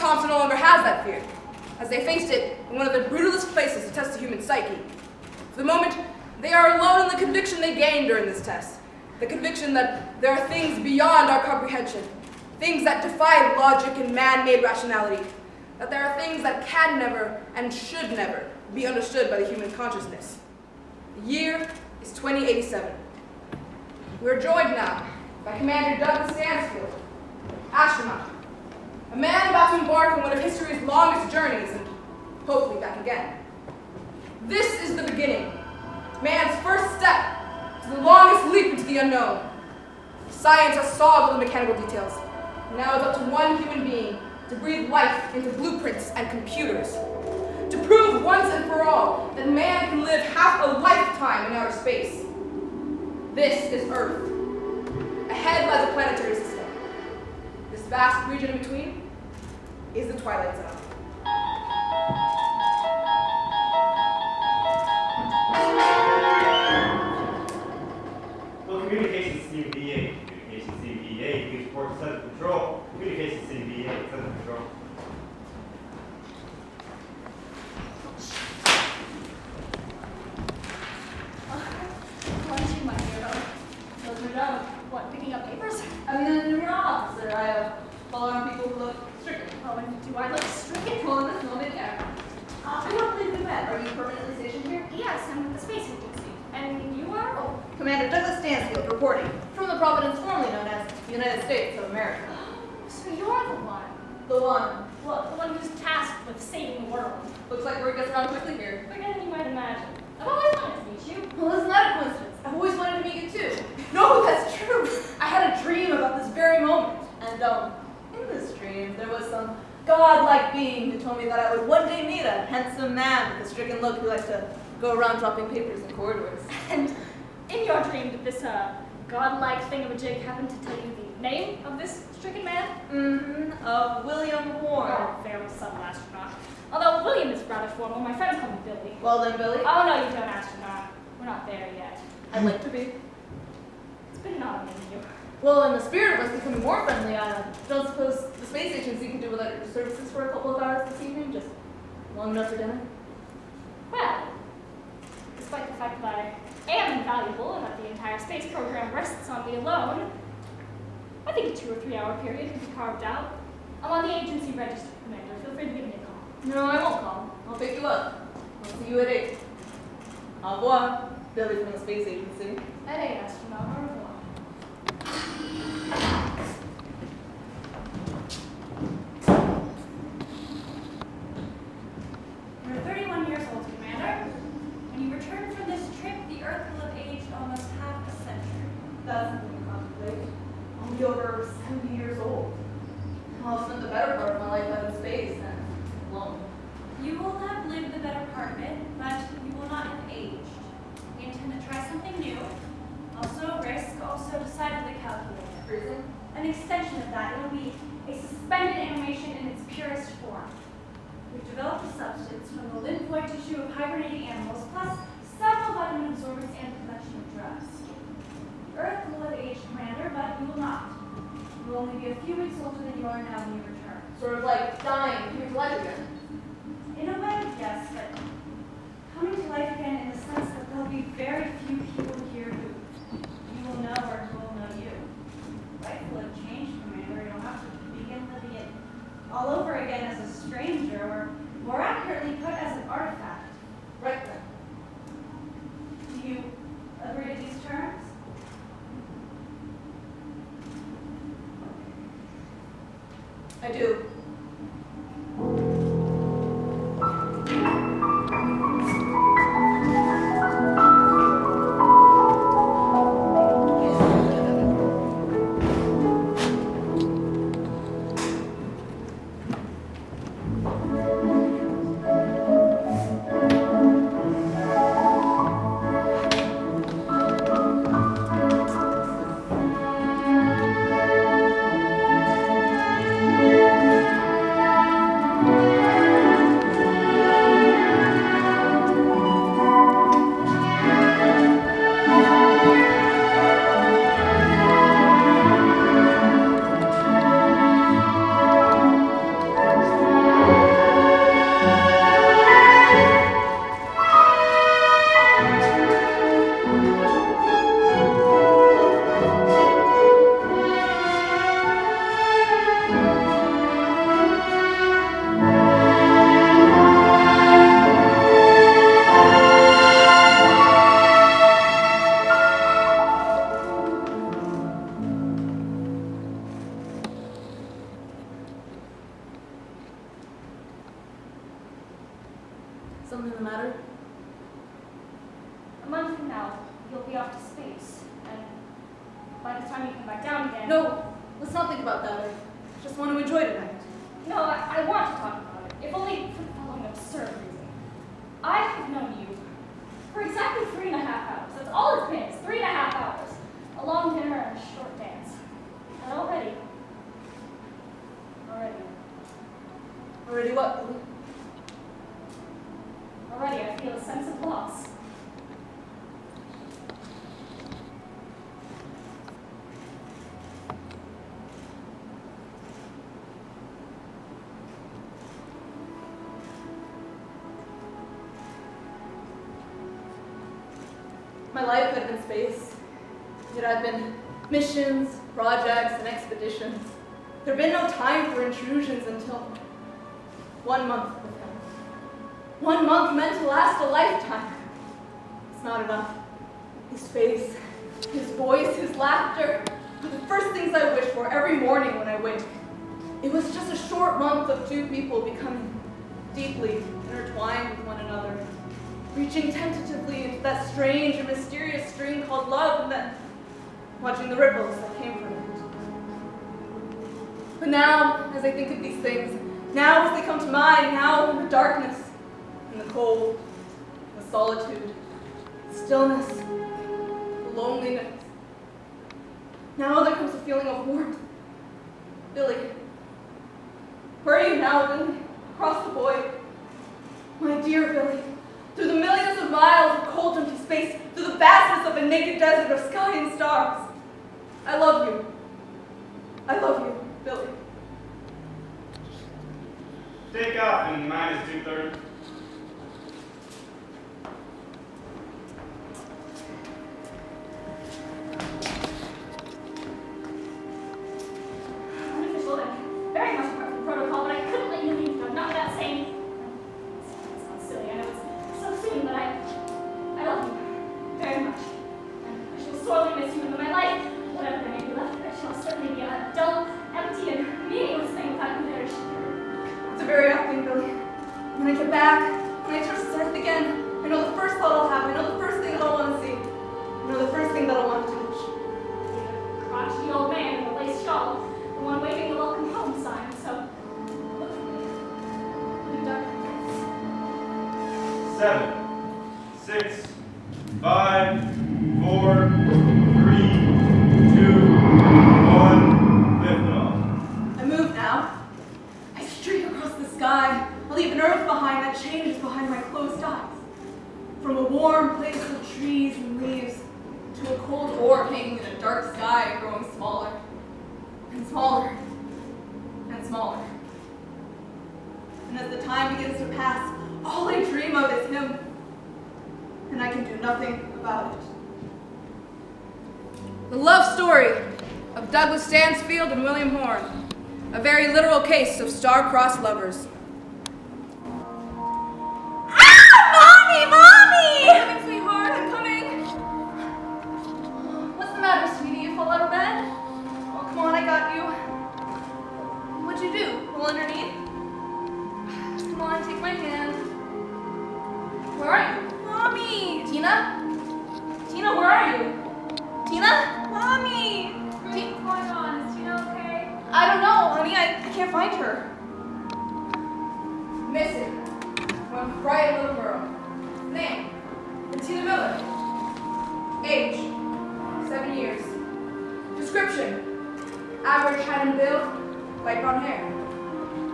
Thompson no longer has that fear, as they faced it in one of the brutalest places to test the human psyche. For the moment, they are alone in the conviction they gained during this test. The conviction that there are things beyond our comprehension, things that defy logic and man-made rationality, that there are things that can never and should never be understood by the human consciousness. The year is 2087. We are joined now by Commander Douglas Stansfield, astronaut, a man about to embark on one of history's longest journeys and hopefully back again. This is the beginning, man's first step to the longest leap into the unknown. Science has solved all the mechanical details. Now it's up to one human being to breathe life into blueprints and computers, to prove once and for all that man can live half a lifetime in outer space. This is Earth. Ahead lies a planetary system. This vast region in between is the Twilight Zone. Well, communications team VA. Communications team VA, please report to Center Control. Communications team VA, Center Control. My hero. Those are done. What, picking up papers? I'm the new officer. I follow around people who look stricken. Oh, and do I look stricken? Well, in this moment, yeah. I don't believe we met. Are you permanently stationed here? Yes, I'm with the space agency. And you are? Oh, Commander Douglas Stansfield reporting from the Providence formerly known as the United States of America. So you're the one. The one. Well, the one who's tasked with saving the world. Looks like word gets around quickly here. Quicker than you might imagine. I've always wanted to meet you. Well, isn't that a coincidence? I've always wanted to meet you too. No, that's true. I had a dream about this very moment. And in this dream, there was some godlike being who told me that I would one day meet a handsome man with a stricken look who likes to go around dropping papers in corridors. And in your dream, did this godlike thingamajig happen to tell you the name of this stricken man? Mm-hmm. William Warren. Oh, very subtle astronaut. Although William is rather formal, my friends call me Billy. Well then, Billy. Oh no, you don't, astronaut. We're not there yet. I'd like to be. It's been an honor meeting you. Well, in the spirit of us becoming more friendly, I don't suppose the space agency can do without your services for a couple of hours this evening, just long enough for dinner? Well, despite the fact that I am invaluable and that the entire space program rests on me alone, I think a 2 or 3 hour period can be carved out. I'm on the agency register, Commander. Feel free to give me a call. No, I won't call. I'll pick you up. I'll see you at 8. Au revoir, Billy from the space agency. At 8, astronaut. Au revoir. You're 31 years old, Commander. When you return from this trip, the Earth will have aged almost half a century. That's something to contemplate. I'll be over 70 years old. I'll spend the better part of my life out in space and alone. You will have lived the better part of it, but you will not have aged. We intend to try something new. Also risk, also decidedly calculated. Freezing? An extension of that, it will be a suspended animation in its purest form. We've developed a substance from the lymphoid tissue of hibernating animals, plus several vitamin absorbers and production of drugs. Earth will have aged, Commander, but you will not. You will only be a few weeks older than you are now when you return. Sort of like dying, coming to life again. In a way, yes, but coming to life again in the sense that there'll be very few people here who you will know or who will know you. Life will have changed, Commander. You'll have to begin living it all over again as a stranger, or more accurately put, as an artifact. Right then. Do you agree to these terms? I do. Something the matter? A month from now, you'll be off to space, and by the time you come back down again... No, let's not think about that. I just want to enjoy tonight. No, I want to talk about it, if only for the following absurd reason. I have known you for exactly 3.5 hours. That's all it's been, it's 3.5 hours. A long dinner and a short dance. And already... Already what, Billy? Already I feel a sense of loss. My life had been space. It had been missions, projects, and expeditions. There'd been no time for intrusions until 1 month with him. 1 month meant to last a lifetime. It's not enough. His face, his voice, his laughter are the first things I wish for every morning when I wake. It was just a short month of two people becoming deeply intertwined with one another, reaching tentatively into that strange and mysterious string called love, and then watching the ripples that came from it. But now, as I think of these things, now as they come to mind, now in the darkness, in the cold, the solitude, the stillness, the loneliness, now there comes a feeling of warmth. Billy, where are you now, Billy? Across the void. My dear Billy, through the millions of miles of cold, empty space, through the vastness of a naked desert of sky and stars. I love you. I love you, Billy. Take off in -230. Unofficial and very much apart from protocol, but I couldn't let you leave, though, not without saying... It sounds silly, I know it's so soon, but I love you very much. And I shall sorely miss you, and my life, whatever there may be left of it, shall certainly be a dull, empty, and meaningless thing without you there. It's a very odd thing, Billy. When I get back, when I touch this earth again, I know the first thought I'll have, I know the first thing that I'll want to see, I know the first thing that I'll want to touch. The crotchety old man in the lace shawl, the one waving the welcome home sign, so look at me. You've done it. 7, 6, 5, 4, 3, 2, 1, lift off. I move now. I streak across the sky. I leave an earth behind that changes behind my closed eyes. From a warm place of trees and leaves to a cold orb hanging in a dark sky growing smaller and smaller and smaller. And as the time begins to pass, all I dream of is him. And I can do nothing about it. The love story of Douglas Stansfield and William Horne. A very literal case of star-crossed lovers. Mommy! I'm coming, sweetheart, I'm coming. What's the matter, sweetie? You fall out of bed? Oh, come on, I got you. What'd you do? Pull underneath? Come on, take my hand. Where are you? Mommy! Tina? Tina, where are you? Tina? Mommy! What's going on? Is Tina okay? I don't know, honey. I can't find her. Missing. One bright little girl. Name, Tina Miller. Age, 7 years. Description, average height and build, light brown hair.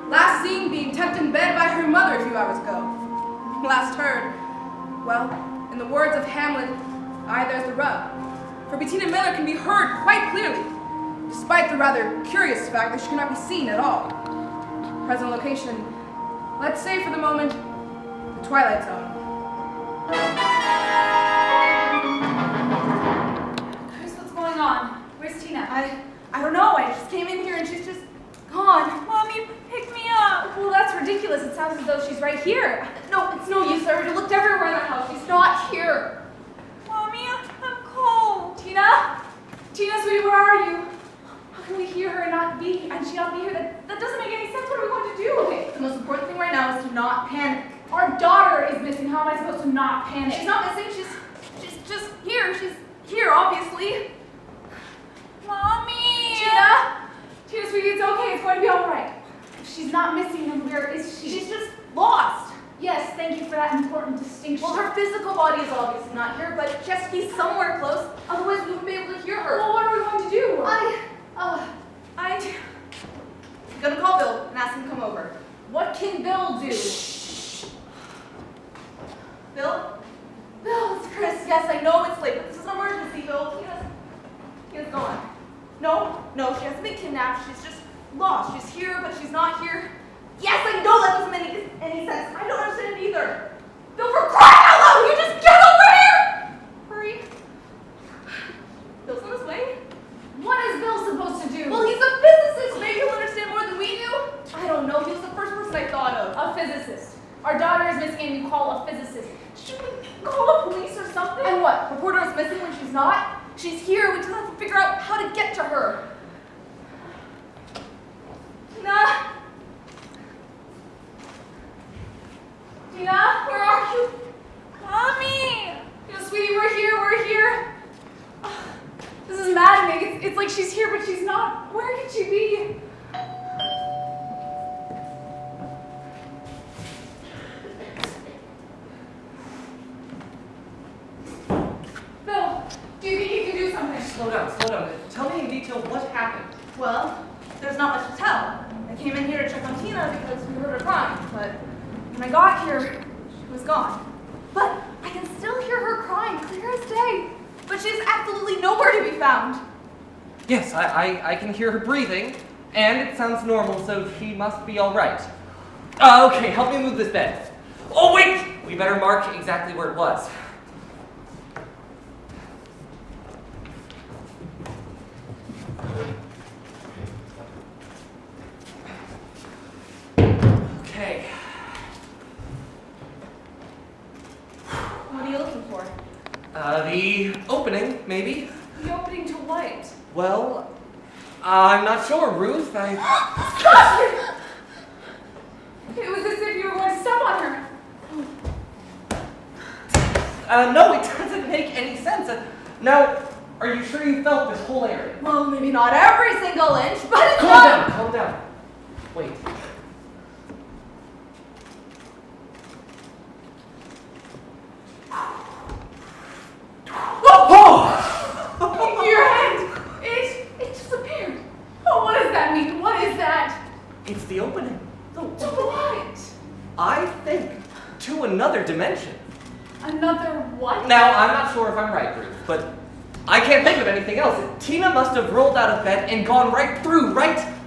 Last seen being tucked in bed by her mother a few hours ago. Last heard, well, in the words of Hamlet, aye, there's the rub. For Bettina Miller can be heard quite clearly, despite the rather curious fact that she cannot be seen at all. Present location, let's say for the moment, the Twilight Zone. Chris, what's going on? Where's Tina? I don't know. I just came in here and she's just gone. Mommy, pick me up. Well, that's ridiculous. It sounds as though she's right here. No, it's no use. I already looked everywhere in the house. She's not here. Mommy, I'm cold. Tina? Tina, sweetie, where are you? How can we hear her and she not be here? That doesn't make any sense. What are we going to do? Okay, the most important thing right now is to not panic. Our daughter is missing. How am I supposed to not panic? She's not missing. She's just here. She's here, obviously. Mommy! Tina, sweetie, it's okay. It's going to be all right. If she's not missing, then where is she? She's just lost. Yes, thank you for that important distinction. Well, her physical body is obviously not here, but she has to be somewhere close. Otherwise, we wouldn't be able to hear her. Well, what are we going to do? I'm gonna call Bill and ask him to come over. What can Bill do? Shh. Bill? Bill, it's Chris. Yes, I know it's late, but this is an emergency, Bill. Tina's gone. No, she hasn't been kidnapped. She's just lost. She's here, but she's not here. Yes, I know that doesn't make any sense. I don't understand it either. Bill, for crying out loud, will you just get over here? Hurry. Bill's on his way. What is Bill supposed to do? Well, he's a physicist. Maybe he'll understand more than we do. I don't know. He was the first person I thought of. A physicist. Our daughter is missing and you call a physicist. Should we call the police or something? And what? Report her is missing when she's not? She's here. We just have to figure out how to get to her. Tina, where are you? Mommy! Sweetie, we're here. This is maddening. It's like she's here, but she's not. Where could she be? Bill, do you think you can do something? Slow down. Tell me in detail what happened. Well, there's not much to tell. I came in here to check on Tina because we heard her crying, but when I got here, she was gone. But I can still hear her crying, clear as day. But she's absolutely nowhere to be found. Yes, I can hear her breathing, and it sounds normal, so she must be all right. Okay, help me move this bed. Oh, wait! We better mark exactly where it was. Okay. What are you looking for? The opening, maybe? The opening to what? Well, I'm not sure, Ruth. Stop! It was as if you were going to step on her. No, it doesn't make any sense. Now, are you sure you felt this whole area? Well, maybe not every single inch, but it's not. Calm down. Wait. Oh! Your hand! It disappeared. Oh, what does that mean? What is that? It's the opening. To what? I think to another dimension. Another what? Now, I'm not sure if I'm right, Ruth, but I can't think of anything else. Tina must have rolled out of bed and gone right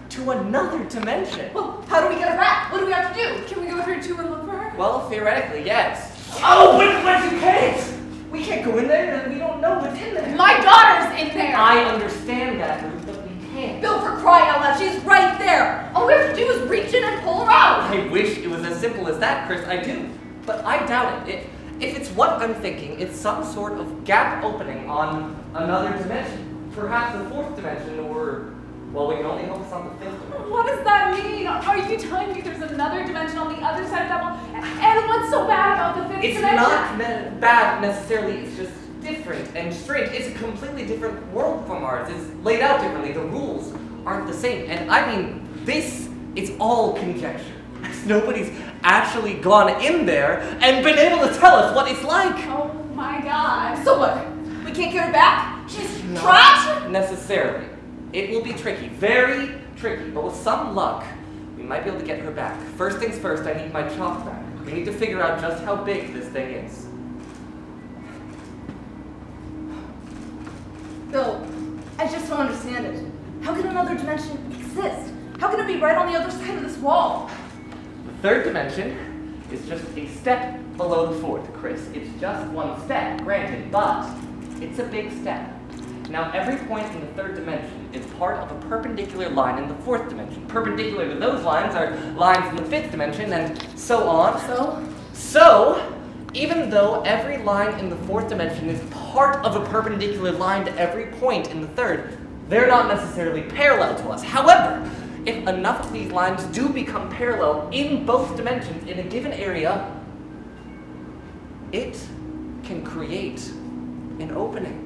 to another dimension. Well, how do we get her back? What do we have to do? Can we go through too and look for her? Well, theoretically, yes. Oh, but you can't! We can't go in there and we don't know what's in there. My daughter's in there! I understand that, Ruth, but we can't. Bill, for crying out loud, she's right there! All we have to do is reach in and pull her out! I wish it was as simple as that, Chris, I do. But I doubt it. If it's what I'm thinking, it's some sort of gap opening on another dimension. Perhaps the fourth dimension, or, well, we can only hope it's on the fifth dimension. What does that mean? Are you telling me there's another dimension on the other side of that wall? And what's so bad about the fifth dimension? It's not bad necessarily, it's just different and strange. It's a completely different world from ours. It's laid out differently. The rules aren't the same. And I mean, this is all conjecture. Nobody's actually gone in there and been able to tell us what it's like. Oh my God. So what? We can't get her back? She's trapped? Not necessarily. It will be tricky, very tricky, but with some luck, we might be able to get her back. First things first, I need my chalk back. We need to figure out just how big this thing is. Bill, I just don't understand it. How can another dimension exist? How can it be right on the other side of this wall? The third dimension is just a step below the fourth, Chris. It's just one step, granted, but it's a big step. Now, every point in the third dimension is part of a perpendicular line in the fourth dimension. Perpendicular to those lines are lines in the fifth dimension, and so on. So, even though every line in the fourth dimension is part of a perpendicular line to every point in the third, they're not necessarily parallel to us. However, if enough of these lines do become parallel in both dimensions in a given area, it can create an opening.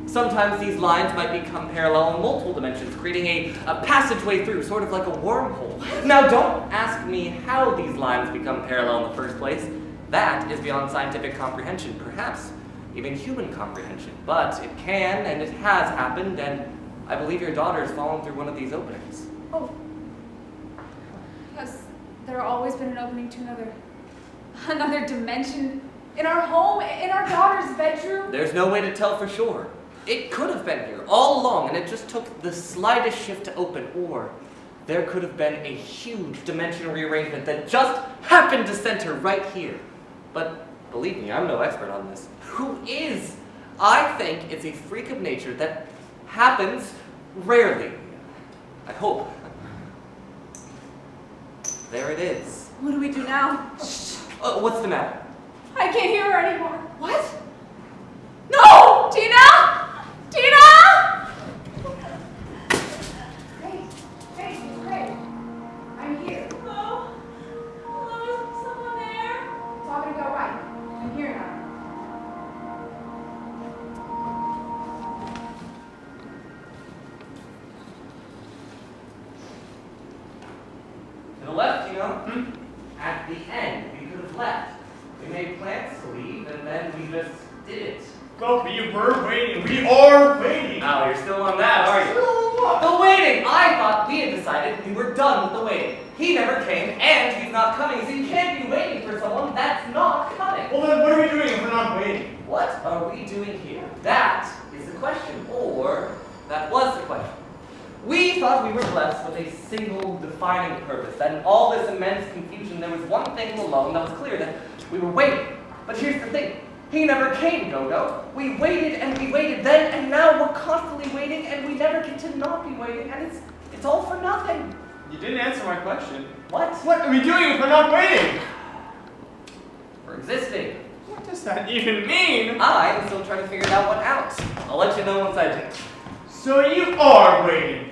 Sometimes these lines might become parallel in multiple dimensions, creating a passageway through, sort of like a wormhole. Now, don't ask me how these lines become parallel in the first place. That is beyond scientific comprehension, perhaps even human comprehension. But it can, and it has happened, and I believe your daughter's fallen through one of these openings. Oh. Has there always been an opening to another dimension? In our home? In our daughter's bedroom? There's no way to tell for sure. It could have been here all along, and it just took the slightest shift to open, or there could have been a huge dimensional rearrangement that just happened to center right here. But believe me, I'm no expert on this. Who is? I think it's a freak of nature that happens rarely. I hope. There it is. What do we do now? What's the matter? I can't hear her anymore. What? No! Tina! Tina! Hey, Ray. I'm here. Hello? Hello, is someone there? Talking to go right. I'm here now. To the left, you know? At the end, we could have left. We made plans to leave, and then we just did it. Well, we were waiting. We are waiting. Oh, you're still on that, are you? The waiting! I thought we had decided we were done with the waiting. He never came, and he's not coming, so you can't be waiting for someone that's not coming. Well, then what are we doing if we're not waiting? What are we doing here? That is the question, or that was the question. We thought we were blessed with a single defining purpose, that in all this immense confusion there was one thing alone that was clear, that we were waiting. But here's the thing. He never came, Gogo. We waited and we waited then, and now we're constantly waiting, and we never get to not be waiting, and it's all for nothing. You didn't answer my question. What? What are we doing if we're not waiting? We're existing. What does that even mean? I am still trying to figure that one out. I'll let you know once I do. So you are waiting.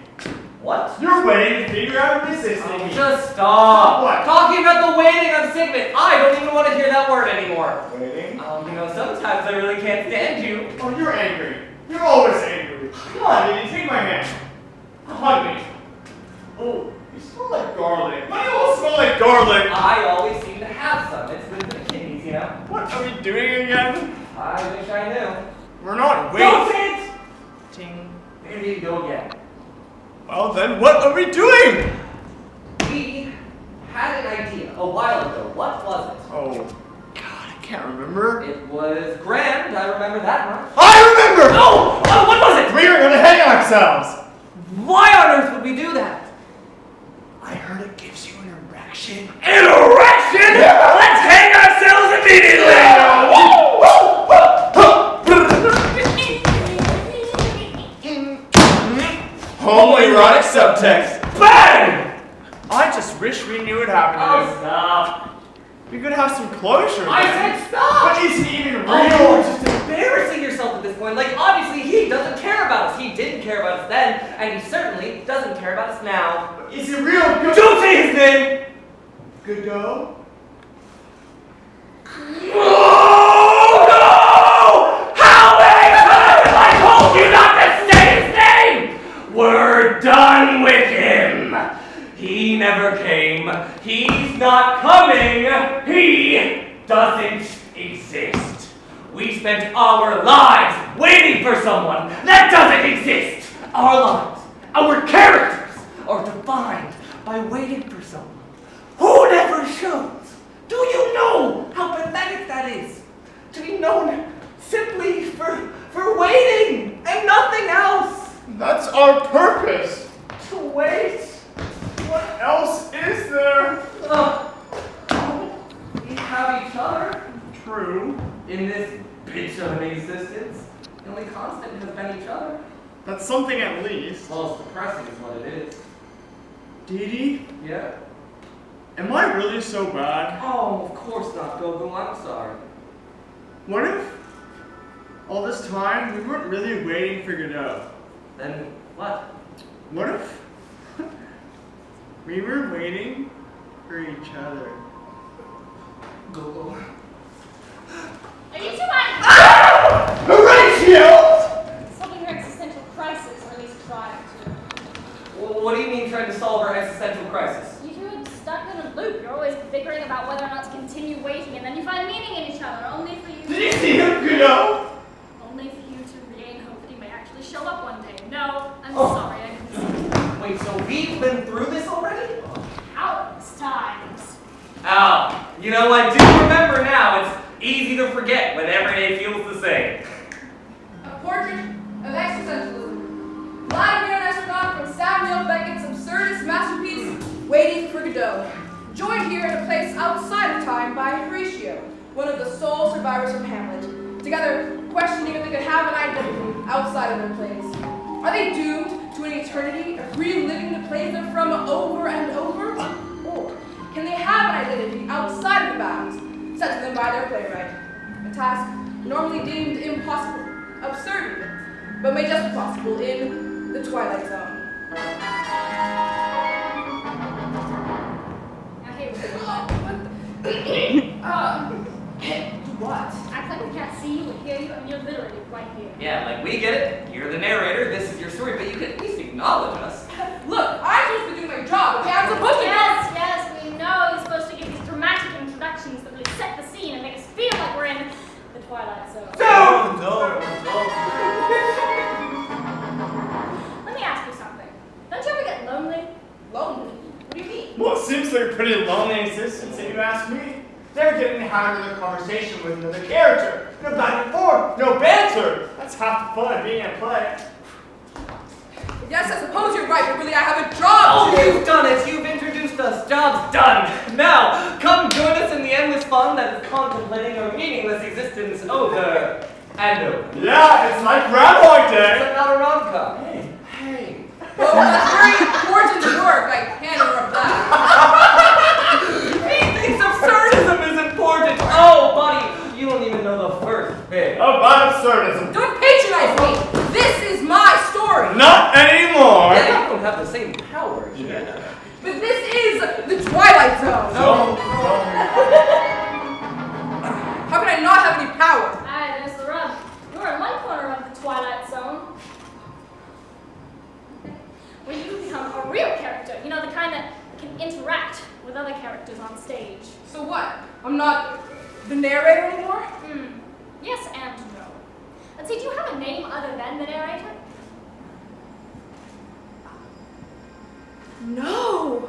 What? You're waiting to figure out resisting Oh, me. just stop. What? Talking about the waiting, I'm sick of it. I don't even want to hear that word anymore. Waiting? You know, sometimes I really can't stand you. Oh, you're angry. You're always angry. Come on, Didi, take my hand. Hug me. Oh, you smell like garlic. Why do you all smell like garlic? I always seem to have some. It's good for the kidneys, you know? What are we doing again? I wish I knew. We're not waiting. Don't say it! Ting. There you go again. Well then, what are we doing? We had an idea a while ago. What was it? Oh, God, I can't remember. It was grand. I remember that much. I remember! No! What was it? We were gonna hang ourselves. Why on earth would we do that? I heard it gives you an erection. An erection? Yeah. Let's hang ourselves immediately! Homoerotic subtext. Bang! I just wish we knew what happened to Oh, stop. We could have some closure. I then. said stop! But is he even real? Oh, you're just embarrassing yourself at this point. Like, obviously, he doesn't care about us. He didn't care about us then, and he certainly doesn't care about us now. Is he real? Good. Don't say his name! Gogo? Oh, no! How many times have I told you not to say his name? We're done with him. He never came. He's not coming. He doesn't exist. We spent our lives waiting for someone that doesn't exist. Our lives, our characters are defined by waiting for someone who never shows. Do you know how pathetic that is? To be known simply for waiting and nothing else. That's our purpose. To wait. What else is there? We have each other. True. In this bitch of an existence, the only constant has been each other. That's something at least. Well, it's depressing is what it is. Didi, Yeah? am I really so bad? Oh, of course not, Gogo. I'm sorry. What if all this time we weren't really waiting for Godot? Then what? What if we were waiting for each other? Gogo. the crisis? You two are stuck in a loop. You're always bickering about whether or not to continue waiting, and then you find meaning in each other, only for you. Did you see him, Gogo? Only for you to regain hope that he may actually show up one day. No, I'm sorry, I couldn't see it. Wait, so we've been through this already? Countless times. Oh, you know, I do remember now. It's easy to forget when every day feels the same. A portrait of existentialism. Vladimir and Astronaut from Samuel Beckett's absurdist masterpiece, Waiting for Godot. Joined here in a place outside of time by Horatio, one of the sole survivors from Hamlet. Together, questioning if they could have an identity outside of their plays. Are they doomed to an eternity of reliving the plays they're from over and over? Or can they have an identity outside of the bounds set to them by their playwright? A task normally deemed impossible, absurd even, but may just be possible in the Twilight Zone. Now, hey, What? act like we can't see you or hear you, and you're literally right here. Yeah, like we get it. You're the narrator. This is your story, but you can at least acknowledge us. Look, I'm supposed to be doing my job. Okay, I'm supposed to Yes, we know you're supposed to give these dramatic introductions that really set the scene and make us feel like we're in the Twilight Zone. No! Let me ask you something. Don't you ever get lonely? Lonely? What do you mean? Well, it seems like a pretty lonely existence that you ask me. Never getting to have another conversation with another character. No back and forth, no banter. That's half the fun of being at play. Yes, I suppose you're right, but really I have a job Oh, to do. you've done it. You've introduced us. Job's done. Now, come join us in the endless fun that is contemplating our meaningless existence over and over. Yeah, it's like Groundhog Is Day. that not a rom-com? Hey. Well, that's very important work. I can't interrupt that. He thinks absurdism is important. Oh, buddy, you don't even know the first bit. About absurdism. Don't patronize me. This is my story. Not anymore. Yeah, you don't have the same power here. But this is the Twilight Zone. How can I not have any power? Aye, there's the rub. You're in one corner of the Twilight Zone, where you become a real character. You know, the kind that can interact with other characters on stage. So what? I'm not the narrator anymore? Yes and no. Let's see, do you have a name other than the narrator? No.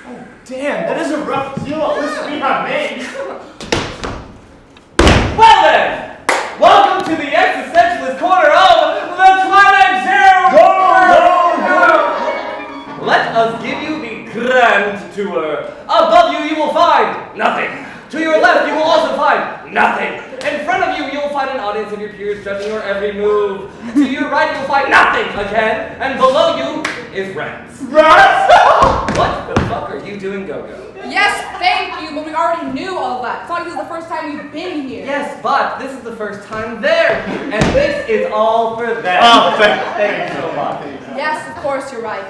Oh, damn, that is a rough deal. At least we have names. Well then, welcome to the existentialist corner of the Twilight Zone! Let us give you the grand tour. Above you, you will find nothing. To your left, you will also find nothing. In front of you, you'll find an audience of your peers judging your every move. To your right, you'll find nothing again. And below you is rats. Rats? What the fuck are you doing, Gogo? Yes, thank you, but we already knew all of that. It's not like this is the first time we've been here. Yes, but this is the first time they're here, and this is all for them. Oh, thank you so much. Yes, of course, you're right.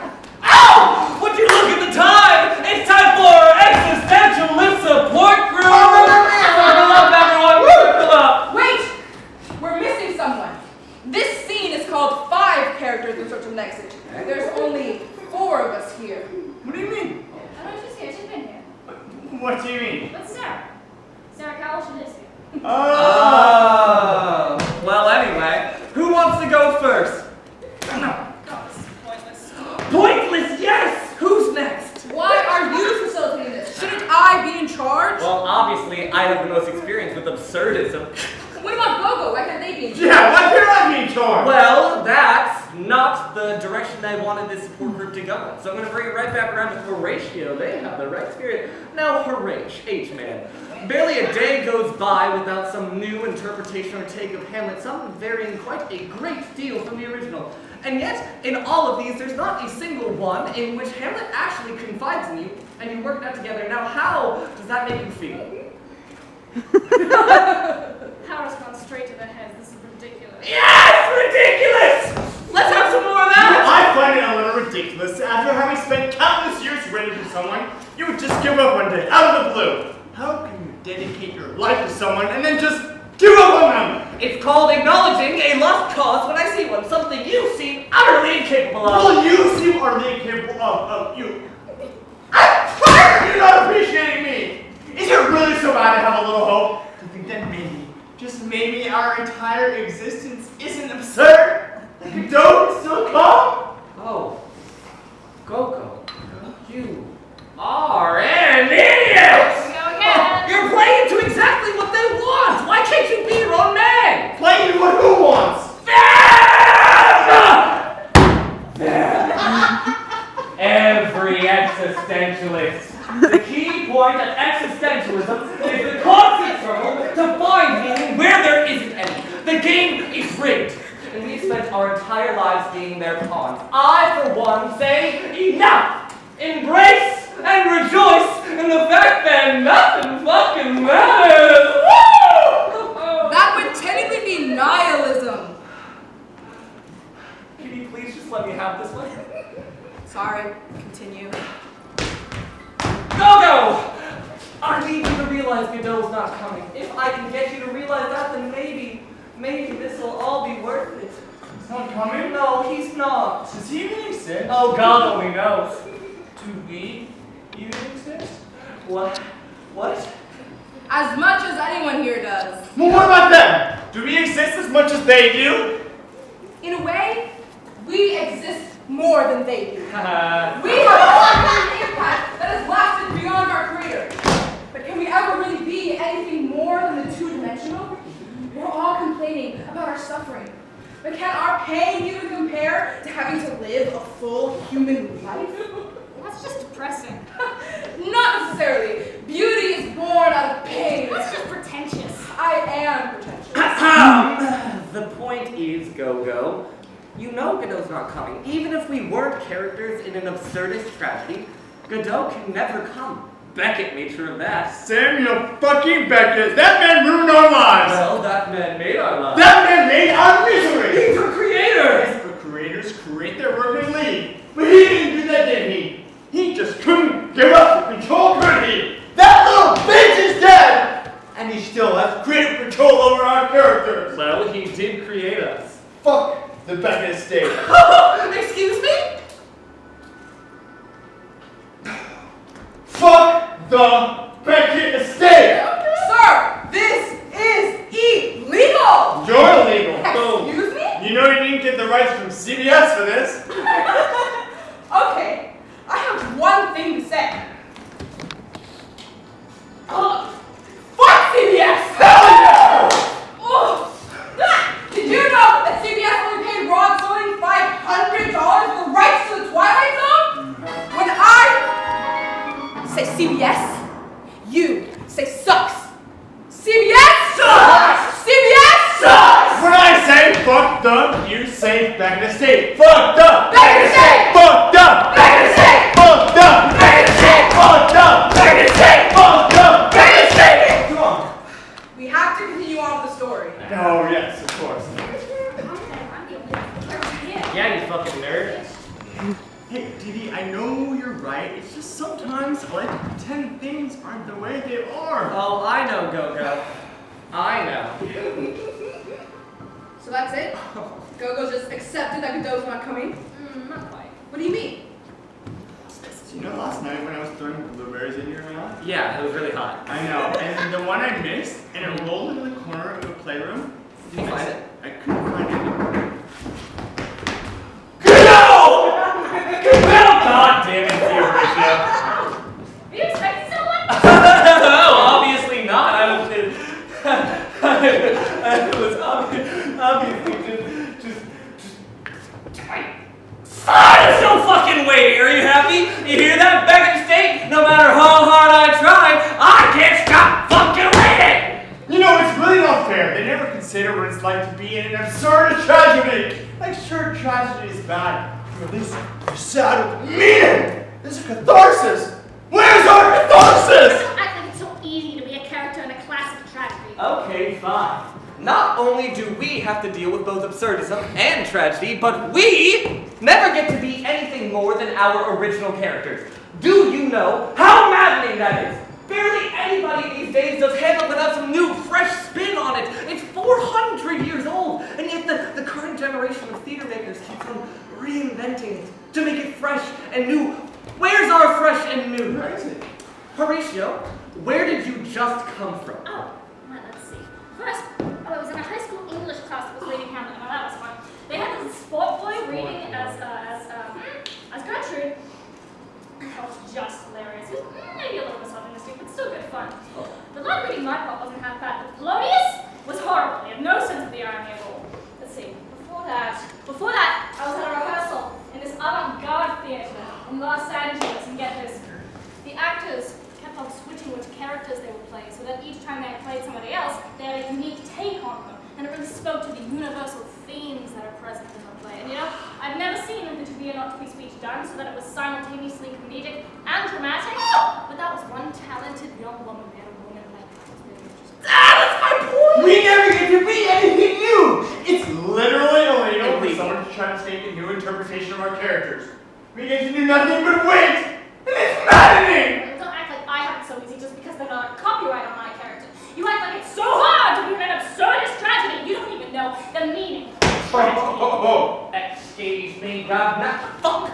Ow! Would you look at the time? It's time for existentialist support group! Circle up, everyone! Circle up! Wait! We're missing someone. This scene is called 5 characters in search of Nexus. There's only 4 of us here. What do you mean? I know she's here. She's been here. What do you mean? But Sarah. Sarah Cowell, she lives here. Oh. Well, anyway, who wants to go first? God, this is pointless. Pointless, yes! Who's next? Why are you facilitating this? Shouldn't I be in charge? Well, obviously, I have the most experience with absurdism. What about Gogo? Why can't they be in charge? Yeah, why can't I be in charge? Well, that's not the direction I wanted this support group to go in. So I'm going to bring it right back around to Horatio. They have the right spirit. Now, Horatio, H-Man. Barely a day goes by without some new interpretation or take of Hamlet, some varying quite a great deal from the original. And yet, in all of these, there's not a single one in which Hamlet actually confides in you, and you work that together. Now, how does that make you feel? Power's gone straight to the head. This is ridiculous. Yes! Ridiculous! Let's have some more of that! I find it a little ridiculous. After having spent countless years waiting for someone, you would just give up one day, out of the blue. How can you dedicate your life to someone and then just give up on them? It's called acknowledging a lost cause when I see one, something you seem utterly incapable of. Well, you seem utterly incapable of you. glad to have a little hope to think that maybe, just maybe, our entire existence isn't absurd. That Godot can still come. Oh, Gogo, you are an idiot! Go again. You're playing to exactly what they want! Why can't you be your own man? Playing what who wants? Every existentialist. The key point of existentialism is the constant struggle to find meaning where there isn't any. The game is rigged, and we've spent our entire lives being their pawns. I, for one, say enough! Embrace and rejoice in the fact that nothing fucking matters! Woo! That would technically be nihilism. Can you please just let me have this one? Sorry, continue. Gogo! I need you to realize Godot's not coming. If I can get you to realize that, then maybe this will all be worth it. He's not coming? No, he's not. Does he even exist? Oh, God only knows. Do we even exist? What? As much as anyone here does. Well, what about them? Do we exist as much as they do? In a way, we exist more than they do. We Haha. have all made an impact that has lasted beyond our creator. But can we ever really be anything more than the two-dimensional? We're all complaining about our suffering. But can our pain even compare to having to live a full human life? That's just depressing. Not necessarily. Beauty is born out of pain. That's just pretentious. I am pretentious. The point is, Gogo, you know Godot's not coming. Even if we weren't characters in an absurdist tragedy, Godot can never come. Beckett made sure of that. Samuel fucking Beckett. That man ruined our lives. Well, that man made our lives. That man made our misery. He's a creator! Yes, but creators create their work and leave. But he didn't do that, did he? He just couldn't give up the control, could he? That little bitch is dead! And he still has creative control over our characters. Well, he did create us. Fuck the Beckett estate. Excuse me? Fuck the Beckett estate! Sir, this is illegal! You're illegal. Excuse me? You know you didn't get the rights from CBS for this. Okay, I have one thing to say. Fuck CBS! Hell yeah! Did you know that CBS only paid Rod Serling $500 for rights to the Twilight Zone? When I say CBS, you say sucks. CBS sucks! CBS sucks! When I say fuck the, you say Beckett estate. Fuck the Beckett estate! Fuck the Beckett estate! Fuck the Beckett estate! Fuck the Beckett estate! Fuck the Beckett estate! Come on. We have to continue on with the story. Oh yes, of course. Yeah, you fucking nerd. Hey, Didi, I know you're right. It's just sometimes I like to pretend things aren't the way they are. Oh, I know, Gogo. I know. So that's it? Gogo just accepted that Godot's not coming? Not quite. What do you mean? You know last night when I was throwing blueberries in your mouth? Yeah, it was really hot. I know, and the one I missed, and it rolled into the corner of the playroom. Did you find it? I couldn't find it. God damn it, Horatio. Are you expecting someone? Oh, obviously not. I was obviously just. It's no fucking way. Are you happy? You hear that, Beckett State? No matter how hard I try, I can't stop fucking waiting. You know, it's really not fair. They never consider what it's like to be in an absurd tragedy. Like, sure, tragedy is bad. But at least you're sad with meaning. There's a catharsis. Where's our catharsis? Don't act like it's so easy to be a character in a classic tragedy. Okay, fine. Not only do we have to deal with both absurdism and tragedy, but we never get to be anything more than our original characters. Do you know how maddening that is? Barely anybody these days does Hamlet without some new, fresh spin on it. It's 400 years old, and yet the current generation of theater makers keeps on reinventing it to make it fresh and new. Where's our fresh and new? Where is it? Horatio, where did you just come from? Oh, well, let's see. First, I was in a high school English class that was reading Hamlet. Now that was fun. They had this sport boy reading as Gertrude. That was just hilarious. It was maybe a little misogynistic, but still good fun. The line reading my part wasn't half bad, but Polonius was horrible. He had no sense of the irony at all. Let's see. Before that, I was at a rehearsal in this avant-garde theater in Los Angeles, and get this, the actors kept on switching which characters they would play, so that each time they played somebody else, they had a unique take on them, and it really spoke to the universal themes that are present in the play. And you know, I've never seen a to be or not to be speech done so that it was simultaneously comedic and dramatic, but that was one talented young woman there, a woman like that was really interesting. That's my point! We never get to be anything new! It's literally illegal for someone to try to take a new interpretation of our characters. We get to do nothing but wait! And it's maddening! Don't act like I have it so easy just because there's not a copyright on my character. You act like it's so hard to be an absurdist tragedy, you don't even know the meaning. Excuse me, Governor. Fuck!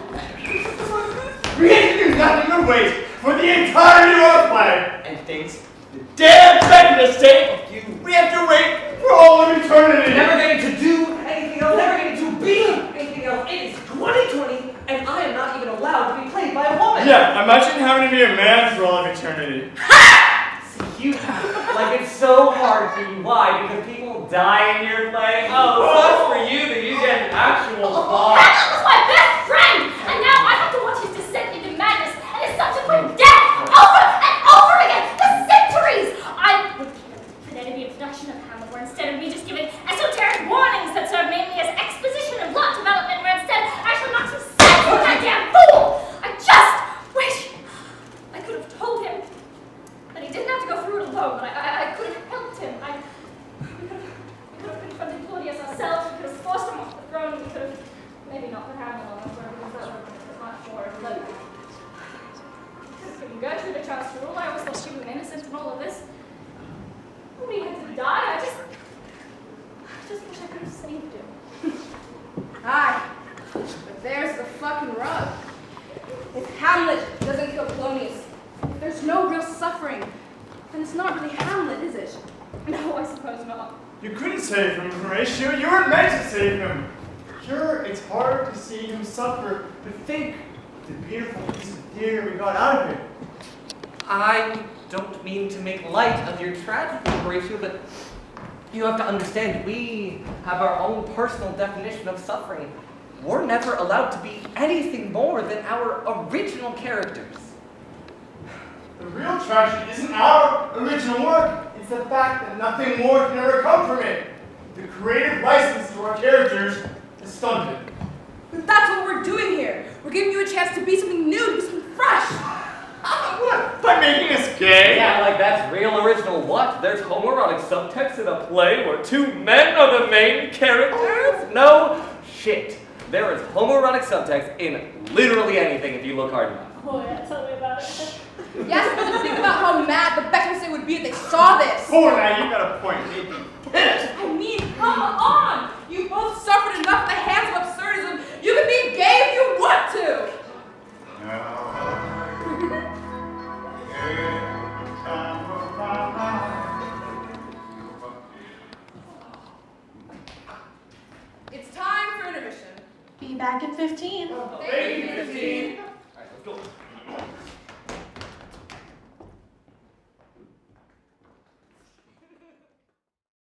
We get to do nothing but wait for the entirety of our play! And things The damn prejudice state of you! We have to wait for all of eternity! never going to do anything else, never going to be anything else. It is 2020, and I am not even allowed to be played by a woman. Yeah, imagine having to be a man for all of eternity. You like it's so hard for you. Why? Because people die in your play. Oh, sucks for you that you get an actual boss. Hamlet was my best friend, and now I have to watch his descent into madness and his subsequent death over and over again for centuries. I would kill for there to be a production of Hamlet where instead of me just giving esoteric warnings that serve mainly as exposition and plot development, where instead I shall not have said to that damn fool. I just wish I could have told him that he didn't have to go through it alone, but I could have helped him. We could have confronted Claudius ourselves, we could have forced him off the throne, we could have maybe not put Hamlet on the throne, because that would have been much more of a given Gertrude a chance to rule. I always thought she was innocent in all of this. Nobody had to die, I just wish I could have saved him. Aye, but there's the fucking rub. If Hamlet doesn't kill Polonius, if there's no real suffering, then it's not really Hamlet, is it? No, I suppose not. You couldn't save him, Horatio. You weren't meant to save him. Sure, it's hard to see him suffer, but think of the beautiful piece of theater we got out of it. I don't mean to make light of your tragedy, Horatio, but you have to understand, we have our own personal definition of suffering. We're never allowed to be anything more than our original characters. The real tragedy isn't our original work. It's the fact that nothing more can ever come from it. The creative license to our characters is stunted. But that's what we're doing here. We're giving you a chance to be something new, to be something fresh. What? By making us gay? Yeah, like that's real original what? There's homoerotic subtext in a play where two men are the main characters? No shit. There is homoerotic subtext in literally anything if you look hard enough. Oh yeah, tell me about it. Yes, but think about how mad the Beckinsale would be if they saw this. Oh, now you got a point. They'd be pissed. I mean, come on! You both suffered enough to